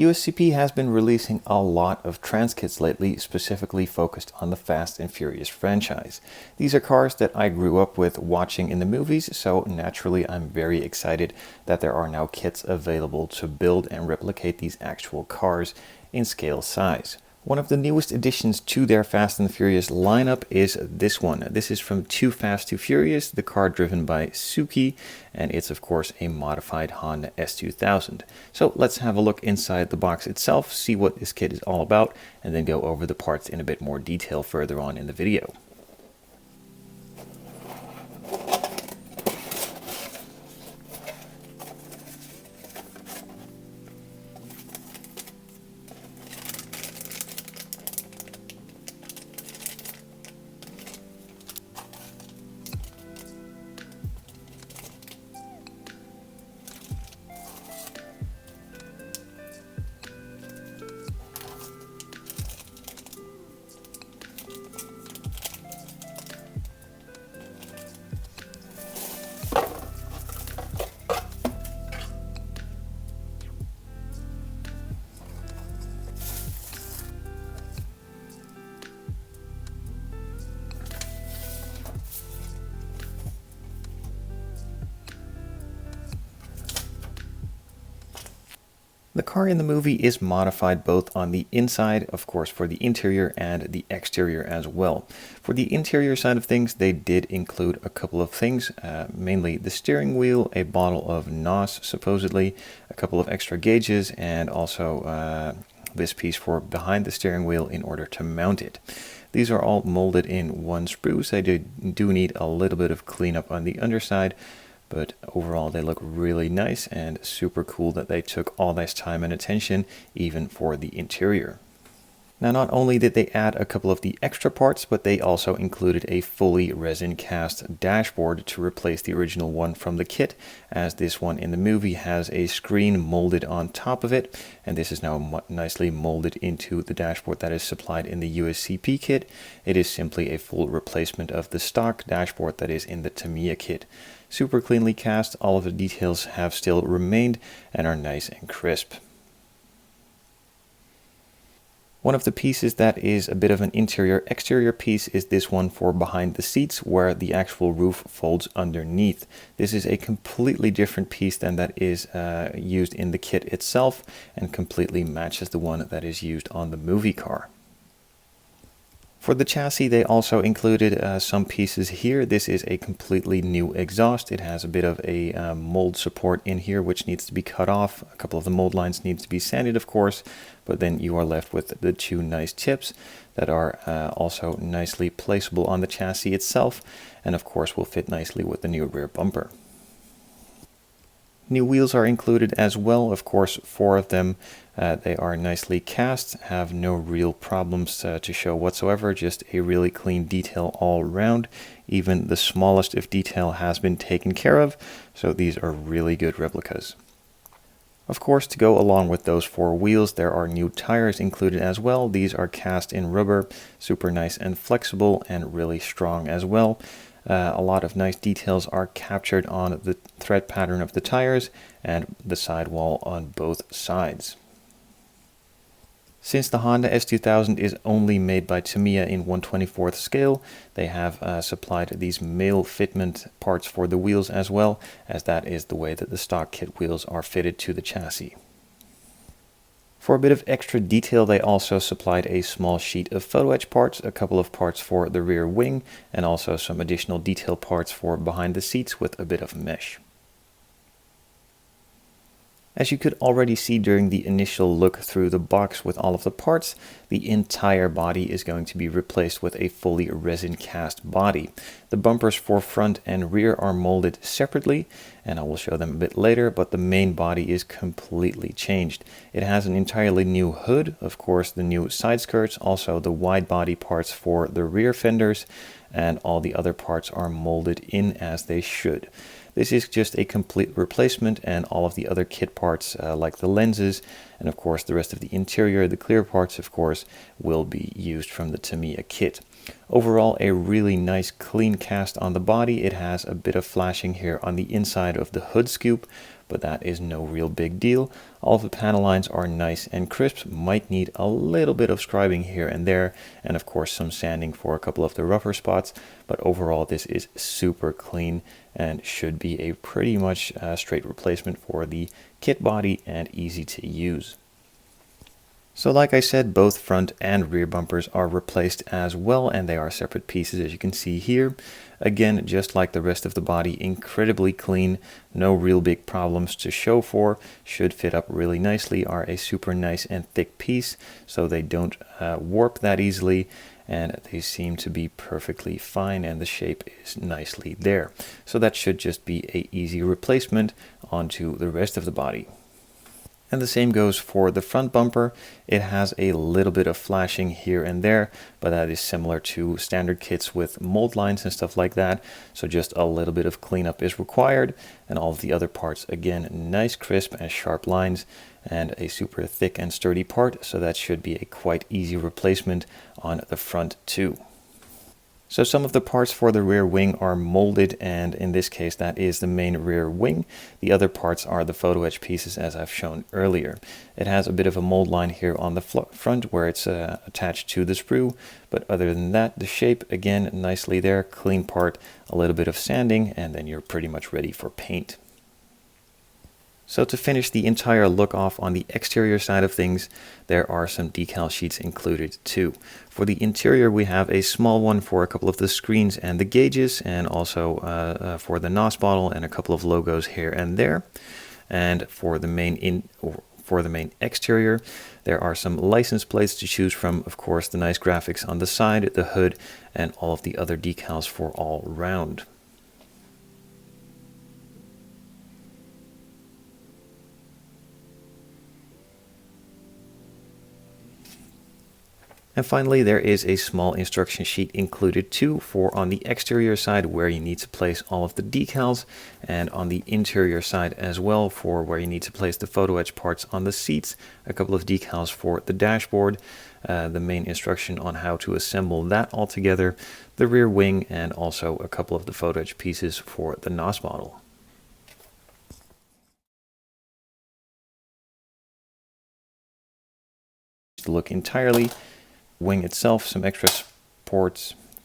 USCP has been releasing a lot of Transkits lately, specifically focused on the Fast and Furious franchise. These are cars that I grew up with watching in the movies, so naturally I'm very excited that there are now kits available to build and replicate these actual cars in scale size. One of the newest additions to their Fast and Furious lineup is this one. This is from Too Fast Too Furious, the car driven by Suki, and it's of course a modified Honda S2000. So let's have a look inside the box itself, see what this kit is all about, and then go over the parts in a bit more detail further on in the video. The car in the movie is modified both on the inside, of course, for the interior and the exterior as well. For the interior side of things, they did include a couple of things, mainly the steering wheel, a bottle of NOS supposedly, a couple of extra gauges, and also this piece for behind the steering wheel in order to mount it. These are all molded in one sprue, so they do need a little bit of cleanup on the underside. But overall they look really nice and super cool that they took all this time and attention even for the interior. Now not only did they add a couple of the extra parts, but they also included a fully resin cast dashboard to replace the original one from the kit, as this one in the movie has a screen molded on top of it, and this is now nicely molded into the dashboard that is supplied in the USCP kit. It is simply a full replacement of the stock dashboard that is in the Tamiya kit. Super cleanly cast, all of the details have still remained and are nice and crisp. One of the pieces that is a bit of an interior-exterior piece is this one for behind the seats, where the actual roof folds underneath. This is a completely different piece than that is used in the kit itself, and completely matches the one that is used on the movie car. For the chassis, they also included some pieces here. This is a completely new exhaust. It has a bit of a mold support in here which needs to be cut off. A couple of the mold lines need to be sanded, of course, but then you are left with the two nice tips that are also nicely placeable on the chassis itself, and of course will fit nicely with the new rear bumper. New wheels are included as well, of course 4 of them. They are nicely cast, have no real problems to show whatsoever, just a really clean detail all around. Even the smallest of detail has been taken care of, so these are really good replicas. Of course, to go along with those 4 wheels, there are new tires included as well. These are cast in rubber, super nice and flexible and really strong as well. A lot of nice details are captured on the thread pattern of the tires and the sidewall on both sides. Since the Honda S2000 is only made by Tamiya in 1/24th scale, they have supplied these male fitment parts for the wheels as well, as that is the way that the stock kit wheels are fitted to the chassis. For a bit of extra detail, they also supplied a small sheet of photo etch parts, a couple of parts for the rear wing, and also some additional detail parts for behind the seats with a bit of mesh. As you could already see during the initial look through the box with all of the parts, the entire body is going to be replaced with a fully resin cast body. The bumpers for front and rear are molded separately, and I will show them a bit later, but the main body is completely changed. It has an entirely new hood, of course the new side skirts, also the wide body parts for the rear fenders, and all the other parts are molded in as they should. This is just a complete replacement, and all of the other kit parts like the lenses and of course the rest of the interior, the Clearparts of course, will be used from the Tamiya kit. Overall, a really nice clean cast on the body. It has a bit of flashing here on the inside of the hood scoop, but that is no real big deal. All of the panel lines are nice and crisp, might need a little bit of scribing here and there, and of course some sanding for a couple of the rougher spots, but overall this is super clean and should be a pretty much straight replacement for the kit body and easy to use. So like I said, both front and rear bumpers are replaced as well, and they are separate pieces as you can see here. Again, just like the rest of the body, incredibly clean, no real big problems to show for, should fit up really nicely, are a super nice and thick piece, so they don't warp that easily, and they seem to be perfectly fine, and the shape is nicely there. So that should just be a easy replacement onto the rest of the body. And the same goes for the front bumper. It has a little bit of flashing here and there, but that is similar to standard kits with mold lines and stuff like that. So just a little bit of cleanup is required. And all of the other parts, again, nice crisp and sharp lines and a super thick and sturdy part. So that should be a quite easy replacement on the front too. So some of the parts for the rear wing are molded, and in this case that is the main rear wing. The other parts are the photo etch pieces as I've shown earlier. It has a bit of a mold line here on the front where it's attached to the sprue, but other than that, the shape again nicely there, clean part, a little bit of sanding, and then you're pretty much ready for paint. So to finish the entire look off on the exterior side of things, there are some decal sheets included too. For the interior, we have a small one for a couple of the screens and the gauges, and also for the NOS bottle and a couple of logos here and there. And for the main exterior, there are some license plates to choose from, of course, the nice graphics on the side, the hood, and all of the other decals for all round. And finally, there is a small instruction sheet included too for on the exterior side where you need to place all of the decals, and on the interior side as well for where you need to place the photo etch parts on the seats, a couple of decals for the dashboard, the main instruction on how to assemble that all together, the rear wing, and also a couple of the photo etch pieces for the NOS model. To look entirely, wing itself, some extra ports,